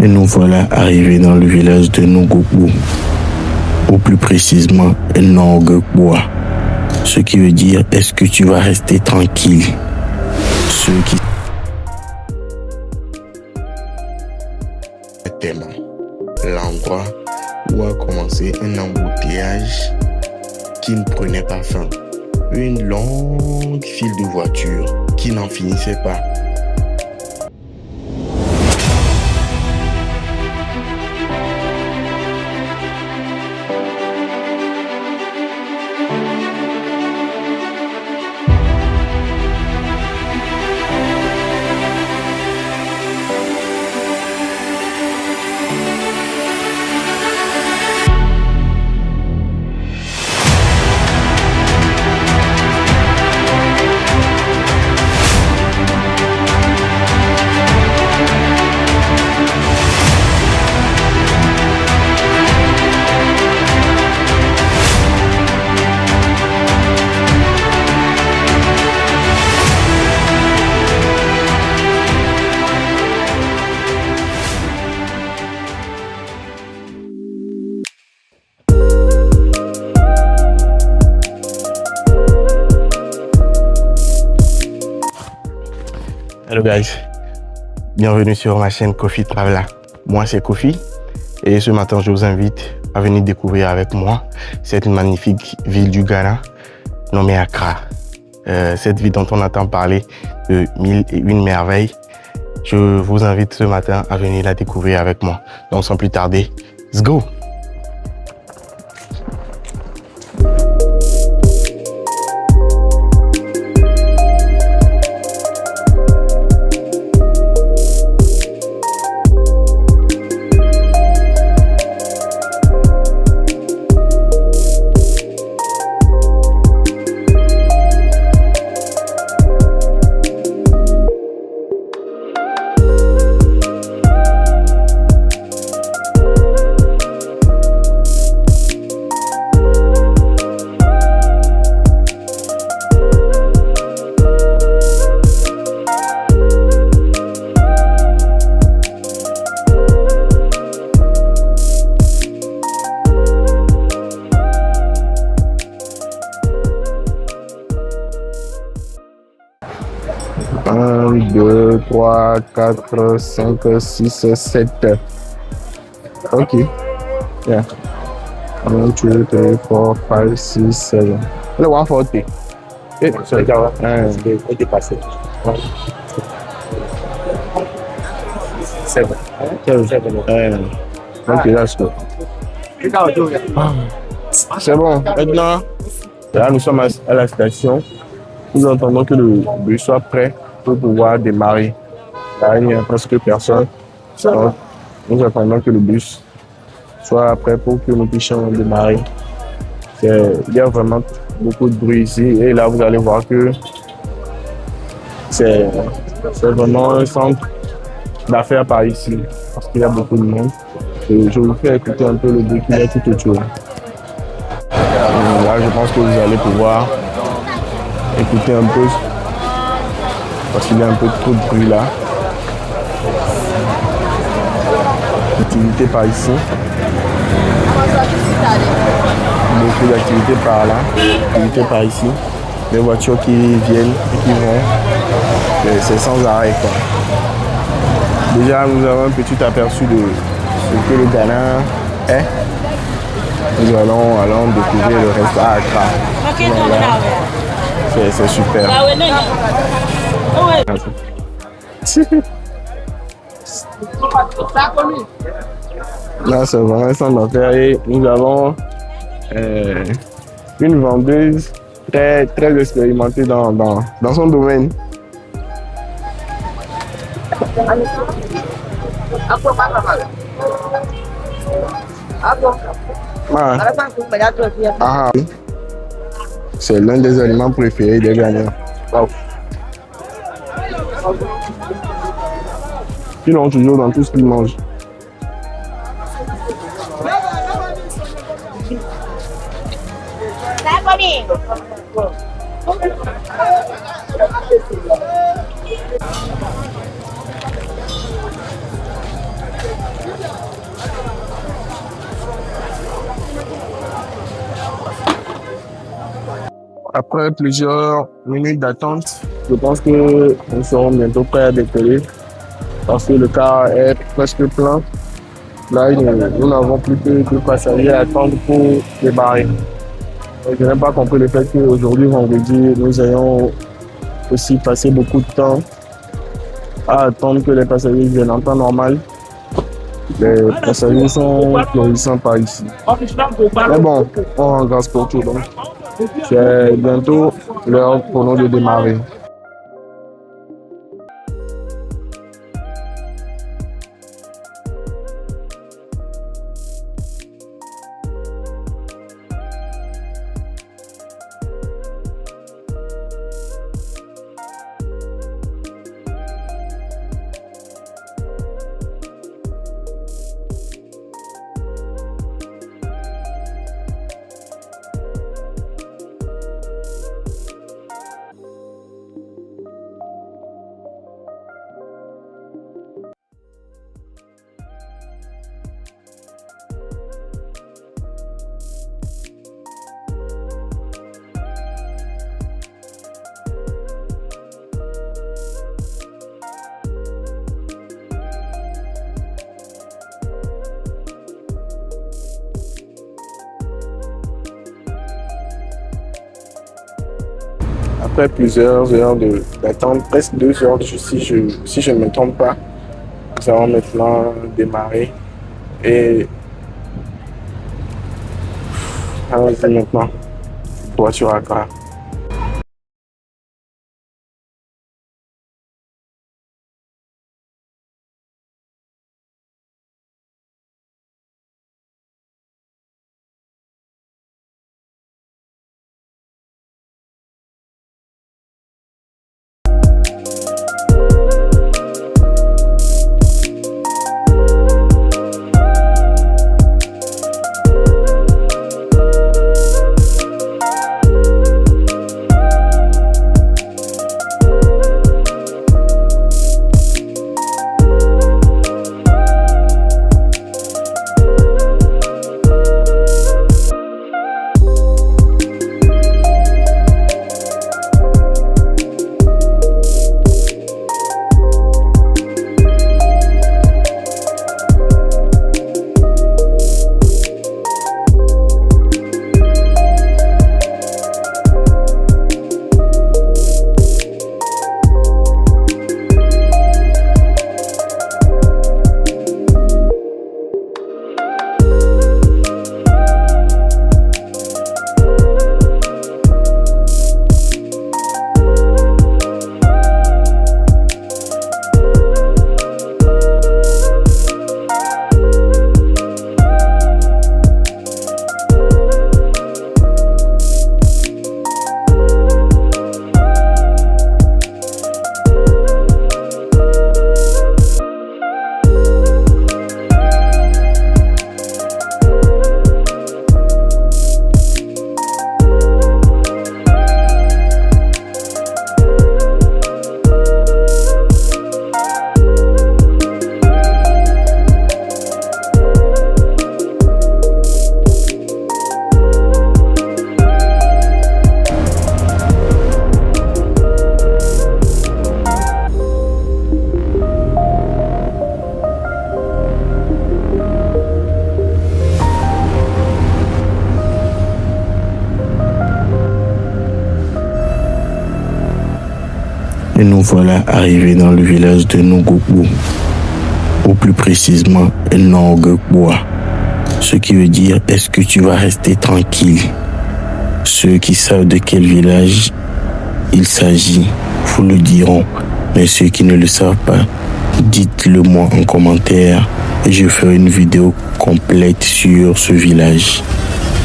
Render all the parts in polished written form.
Et nous voilà arrivés dans le village de Nogokbo, ou plus précisément Nogokbo. Ce qui veut dire, est-ce que tu vas rester tranquille? Ceux qui tellement l'endroit où a commencé un embouteillage qui ne prenait pas fin. Une longue file de voitures qui n'en finissait pas. Hello guys, bienvenue sur ma chaîne Kofi Traveler. Moi c'est Kofi et ce matin je vous invite à venir découvrir avec moi cette magnifique ville du Ghana nommée Accra. Cette ville dont on entend parler de 1001 merveilles. Je vous invite ce matin à venir la découvrir avec moi. Donc sans plus tarder, let's go! Un, 2, 3, 4, 5, 6, 7. Ok. Yeah. 1, 2, 3, 4, 5, 6, 7. Le 140. Eh, c'est déjà dépassé. 7. Ok, that's good. C'est bon. Maintenant, là, nous sommes à la station. Nous attendons que le bus soit prêt pour pouvoir démarrer. Là, il n'y a presque personne. Donc, nous attendons que le bus soit prêt pour que nous puissions démarrer. Il y a vraiment beaucoup de bruit ici. Et là, vous allez voir que c'est vraiment un centre d'affaires par ici. Parce qu'il y a beaucoup de monde. Et je vous fais écouter un peu le bruit qu'il y a tout autour. Là, je pense que vous allez pouvoir écoutez un peu parce qu'il y a un peu trop de bruit là. Activité par ici. Beaucoup d'activités par là. Activités par ici. Des voitures qui viennent et qui vont. C'est sans arrêt quoi. Déjà nous avons un petit aperçu de ce que le Ghana est. Nous allons découvrir le reste à Accra. C'est super. Là, c'est vraiment un centre d'affaires et nous avons une vendeuse très expérimentée dans son domaine. C'est l'un des aliments préférés des Ghanéens. Wow. Ils l'ont toujours dans tout ce qu'ils mangent. Après plusieurs minutes d'attente, je pense que nous serons bientôt prêts à décoller parce que le car est presque plein. Là, nous n'avons plus que deux passagers à attendre pour débarrer. Je n'ai pas compris le fait qu'aujourd'hui, vendredi, nous ayons aussi passé beaucoup de temps à attendre que les passagers viennent en temps normal. Les passagers sont florissants par ici. Mais bon, on rend grâce pour tout. Donc, c'est bientôt l'heure pour nous de démarrer. Après plusieurs heures d'attente, presque 2 heures si je ne me trompe pas, nous allons maintenant démarrer et allons-y maintenant, voiture à Accra. Et nous voilà arrivés dans le village de Nogokbo, ou plus précisément Nogokboa, ce qui veut dire est-ce que tu vas rester tranquille. Ceux qui savent de quel village il s'agit vous le diront, mais ceux qui ne le savent pas, dites-le moi en commentaire et je ferai une vidéo complète sur ce village.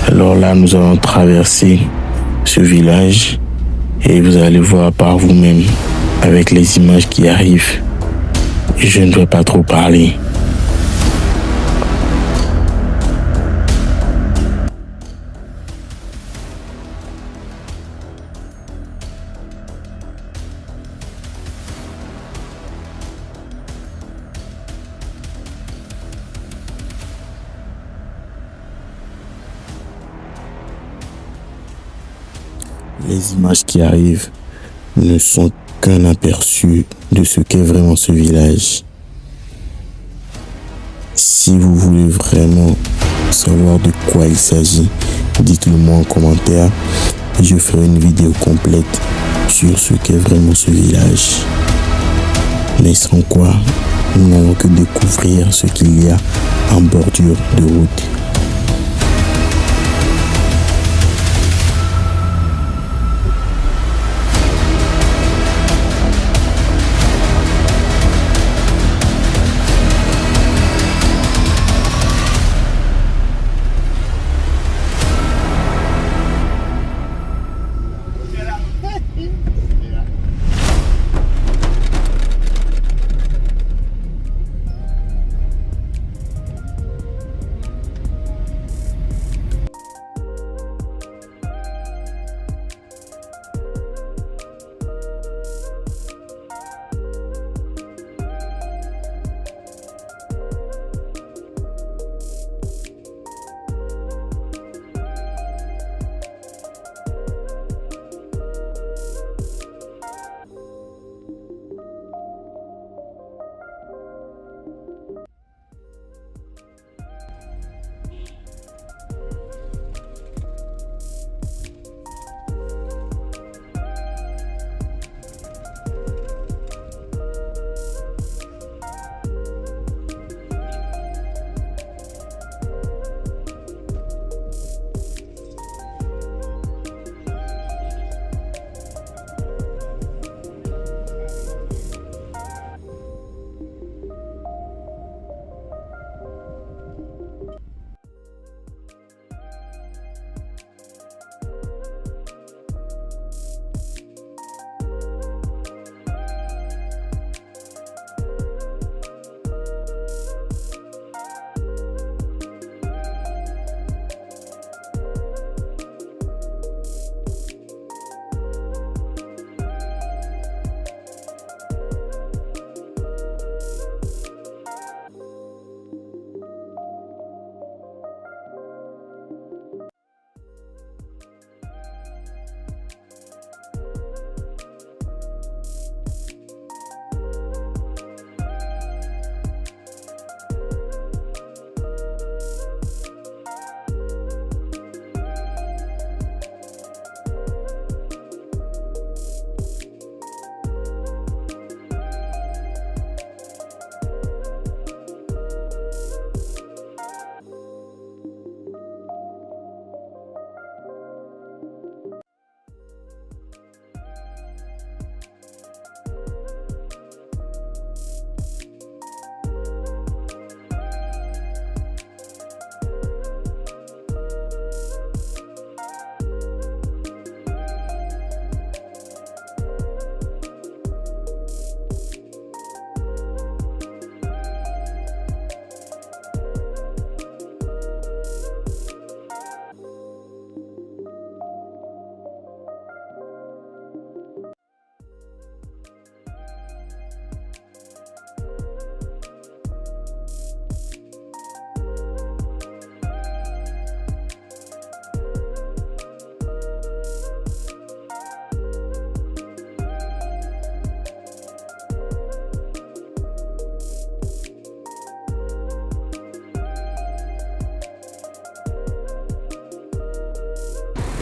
Alors là, nous allons traverser ce village et vous allez voir par vous-même avec les images qui arrivent. Je ne vais pas trop parler. Les images qui arrivent ne sont qu'un aperçu de ce qu'est vraiment ce village. Si vous voulez vraiment savoir de quoi il s'agit, dites-le moi en commentaire et je ferai une vidéo complète sur ce qu'est vraiment ce village. Mais sans quoi, nous n'allons que découvrir ce qu'il y a en bordure de route.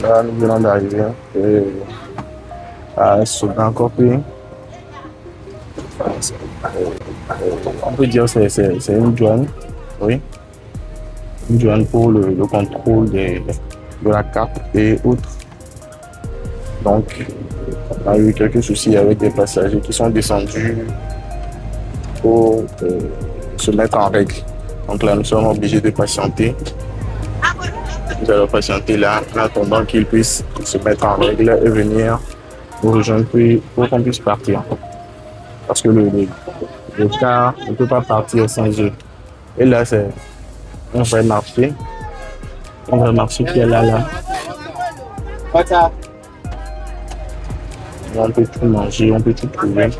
Là, nous venons d'arriver à Sogankopé. On peut dire que c'est une douane, oui. Une douane pour le contrôle de la carte et autres. Donc, on a eu quelques soucis avec des passagers qui sont descendus pour se mettre en règle. Donc là, nous sommes obligés de patienter. Nous allons patienter là en attendant qu'ils puissent se mettre en règle et venir nous rejoindre pour qu'on puisse partir. Parce que le car ne peut pas partir sans eux. Et là, c'est un vrai marché. Un vrai marché qui est là. On peut tout manger, on peut tout trouver.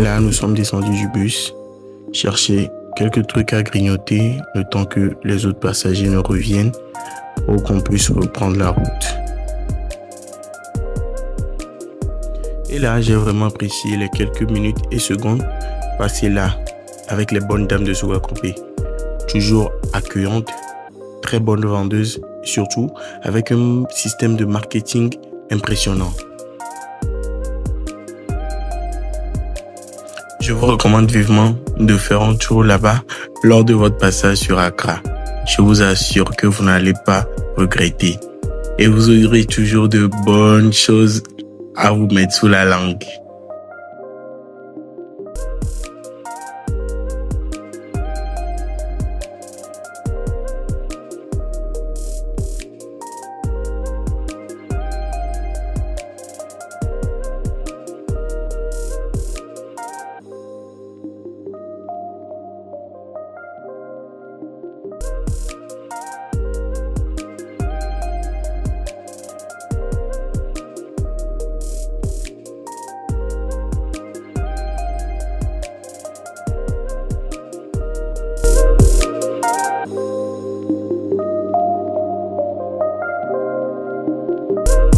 Là, nous sommes descendus du bus, chercher quelques trucs à grignoter le temps que les autres passagers ne reviennent pour qu'on puisse reprendre la route. Et là, j'ai vraiment apprécié les quelques minutes et secondes passées là avec les bonnes dames de Souakopé. Toujours accueillantes, très bonnes vendeuses, et surtout avec un système de marketing impressionnant. Je vous recommande vivement de faire un tour là-bas lors de votre passage sur Accra. Je vous assure que vous n'allez pas regretter. Et vous aurez toujours de bonnes choses à vous mettre sous la langue.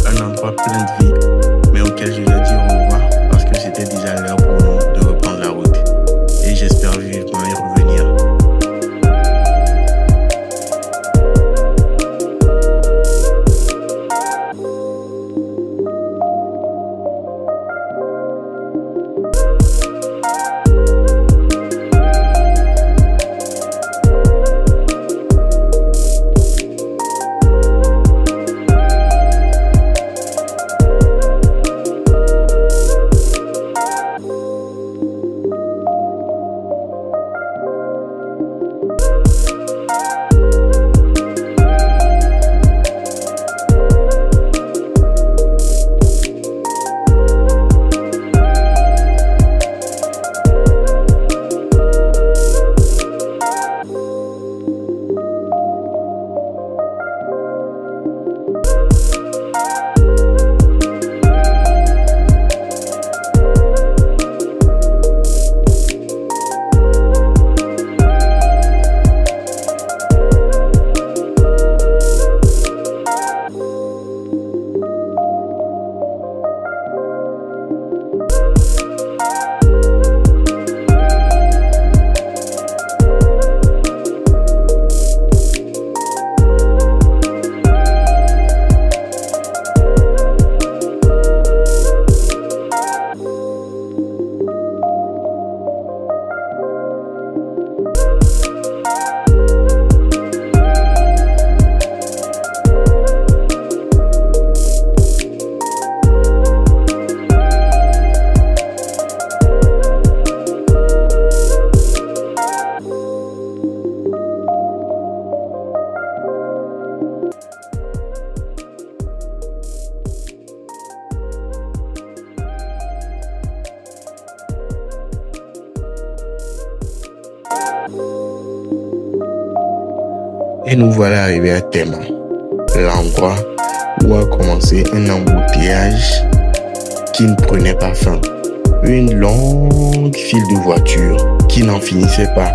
Un endroit plein de vie, mais auquel je dois dire au revoir parce que c'était déjà l'heure pour nous de reprendre la route. Et j'espère vivement y revenir. Et nous voilà arrivés à Tema, l'endroit où a commencé un embouteillage qui ne prenait pas fin. Une longue file de voitures qui n'en finissait pas.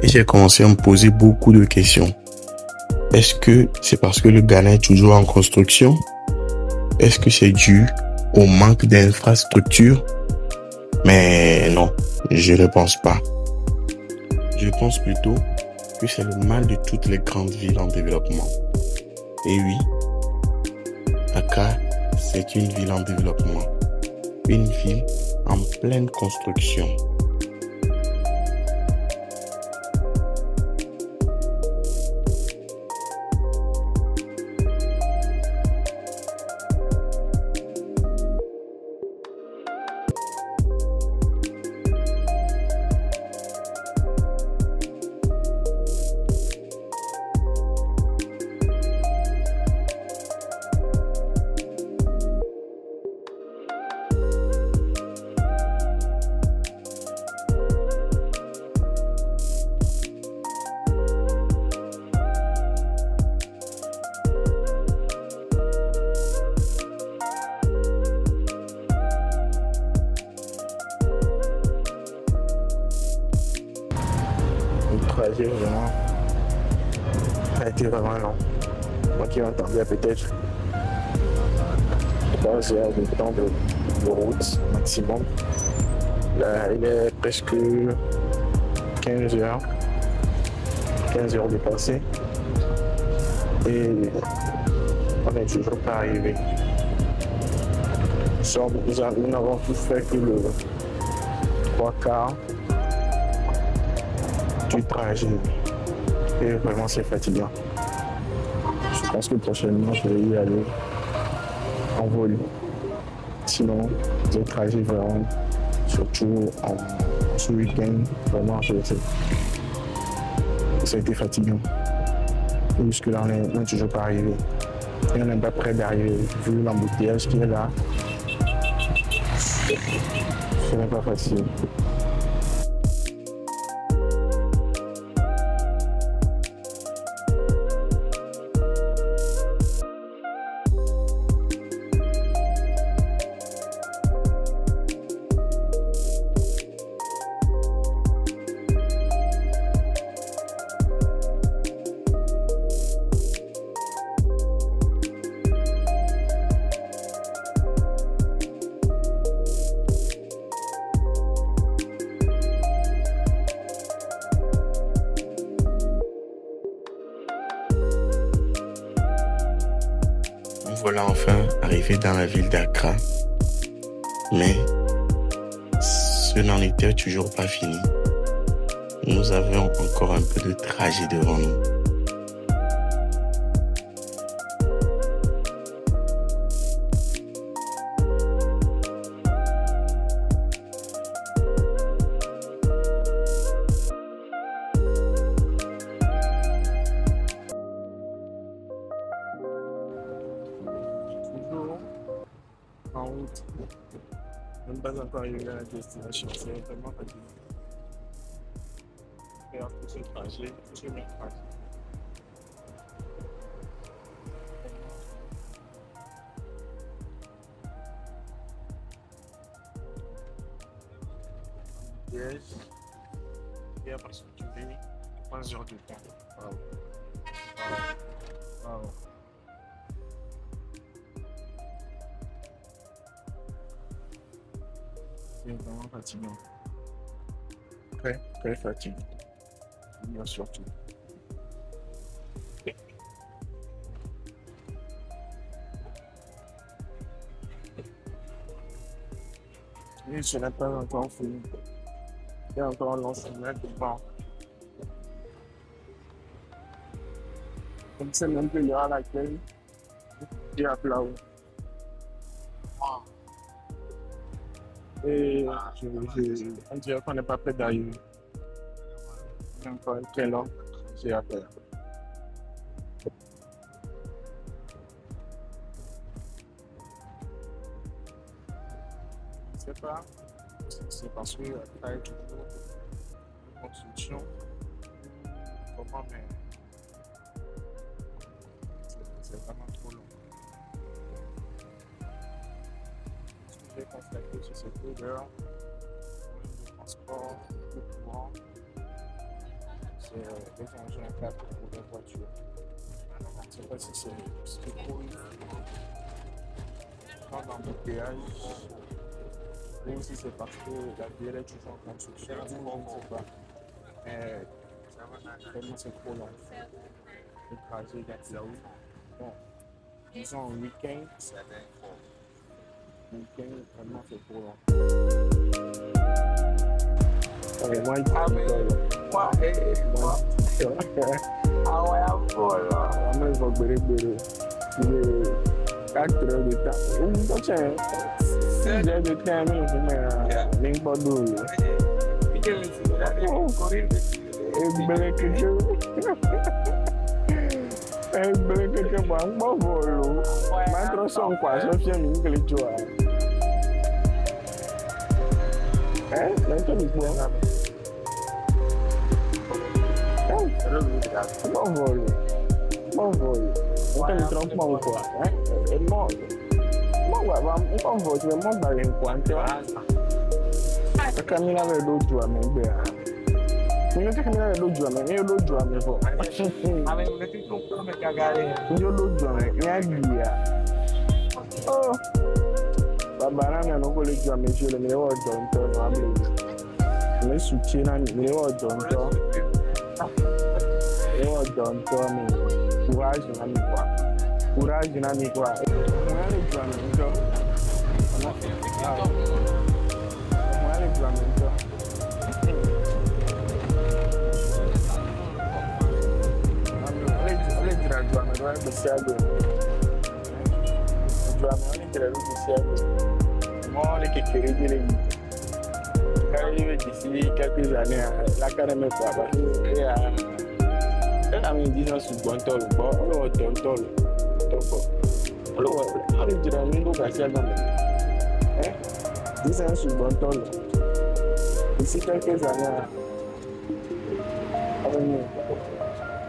et j'ai commencé à me poser beaucoup de questions. Est-ce que c'est parce que le Ghana est toujours en construction? Est-ce que c'est dû au manque d'infrastructures? Mais non, je ne pense pas. Je pense plutôt que c'est le mal de toutes les grandes villes en développement. Et oui, Accra, c'est une ville en développement. Une ville en pleine construction. Le trajet vraiment a été vraiment long. Moi qui m'attendais à peut-être 3 heures de temps de route maximum. Là, il est presque 15 heures. 15 heures dépassées. Et on n'est toujours pas arrivé. Nous n'avons tout fait que le 3/4 du trajet. Et vraiment, c'est fatigant. Je pense que prochainement, je vais y aller en vol. Sinon, le trajet vraiment, surtout en ce week-end, vraiment, ça a été fatigant. Et jusque-là, on n'est toujours pas arrivé. Et on n'est pas prêt d'arriver, vu l'embouteillage qui est là. Ce n'est pas facile. Voilà enfin arrivé dans la ville d'Accra. Mais ce n'en était toujours pas fini. Nous avions encore un peu de trajet devant nous. Toujours en route. Même pas encore arrivé à la destination. C'est vraiment fatigué. Faire tout ce trajet, tout ce même trajet. Liège. Et après, ce que tu vis, 3 heures de temps. Wow. Wow. Wow. C'est vraiment fatigant. Très, très fatigant. Bien surtout. Et ce n'est pas encore fini. Il y a encore un long chemin devant. Comme c'est même qu'il y aura l'accueil, il y a là-haut. Et on dirait qu'on n'est pas prêt d'arriver. Il y a encore un très long trajet à faire. Je ne sais pas si c'est parce que la est toujours en construction. Comment, mais c'est vraiment trop long. Ce que j'ai constaté sur cette odeur, le transport, le courant, c'est des un cadre pour les voitures. Je ne sais pas si c'est cool dans l'embouteillage ou si c'est parce que la ville est toujours en construction. Je ne sais pas. Mais vraiment, c'est trop long. Le trajet d'être là où. Bon, disons en week-end, vraiment, c'est trop long. Moi, ah ouais, à fond là. Moi, je vais bérer. Il est 4 heures de temps. Donc, c'est 6 heures de temps, mais même pas d'eau. Et bérer que je. Et bérer que je vois un bon vol. Maintenant, son quoi, ça fait une que tu vois. Hein? Maintenant, tu vois. Bon vol. On te le trompe pas ou quoi? Et moi, on va tu vas monter dans les coins. Camila avait l'autre joie, mais bien. Mais tu Camila avait l'autre joie, mais l'autre joie, mais bon. Avec le petit trompe, mais cagaré. L'autre joie, mais il y a dit. Oh, Baba, on a encore les joies, mais je le mets au don. Mais soutien, mais au don. Courage na mi quoi. Moi les flamenco. Les graduados não é viciado. Moi les qui créent quand je vais d'ici quelques années la carrière me fera. I'm in this with one tall, but all of them tall. How did you know that I said this is with one tall. You see, quelques années,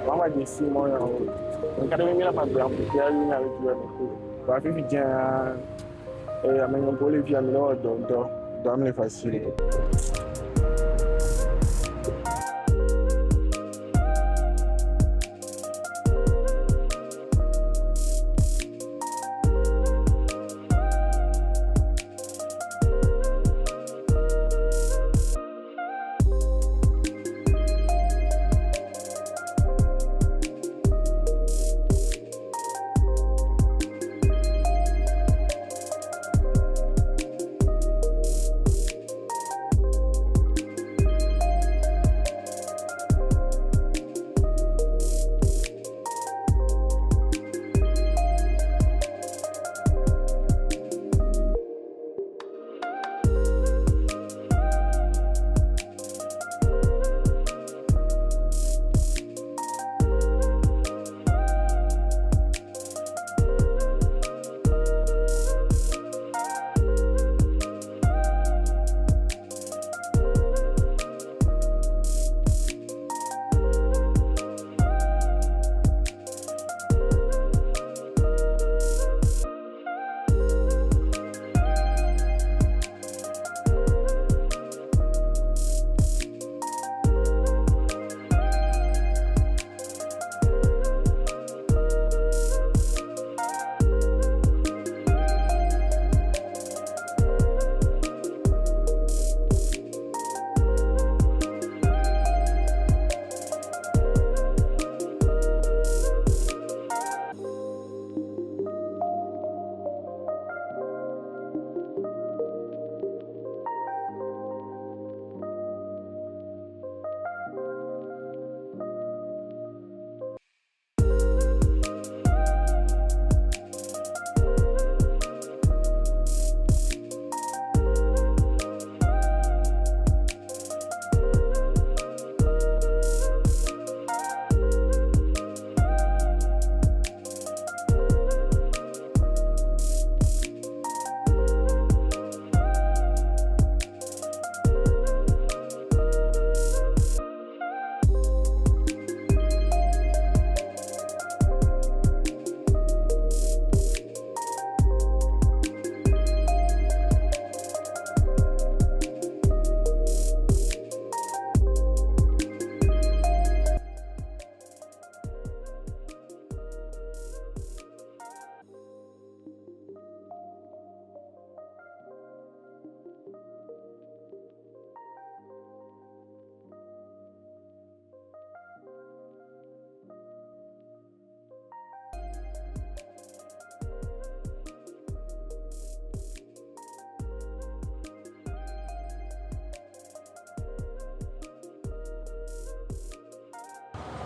maman dit si moi, on a même la part de l'amplitude, avec le bah, puis bien, et à même pour les vieux, donc, me facile.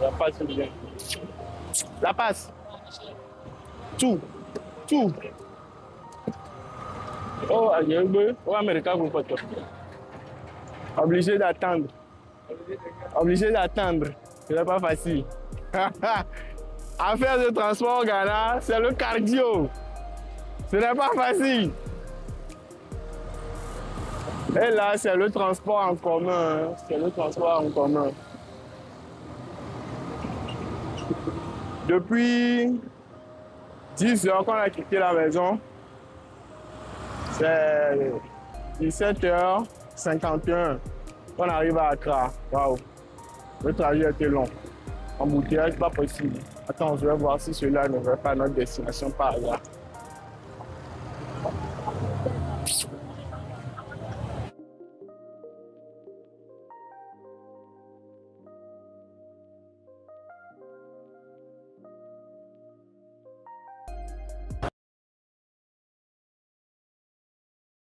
La passe bien. La passe. Tout. Tout. Oh, oh, Américain, vous pouvez. Obligé d'attendre. Obligé d'attendre. Ce n'est pas facile. Affaire de transport au Ghana, c'est le cardio. Ce n'est pas facile. Et là, c'est le transport en commun. C'est le transport en commun. Depuis 10 heures qu'on a quitté la maison, c'est 17h51 qu'on arrive à Accra. Waouh! Le trajet était long. Embouteillage, pas possible. Attends, je vais voir si celui-là ne va pas à notre destination par là.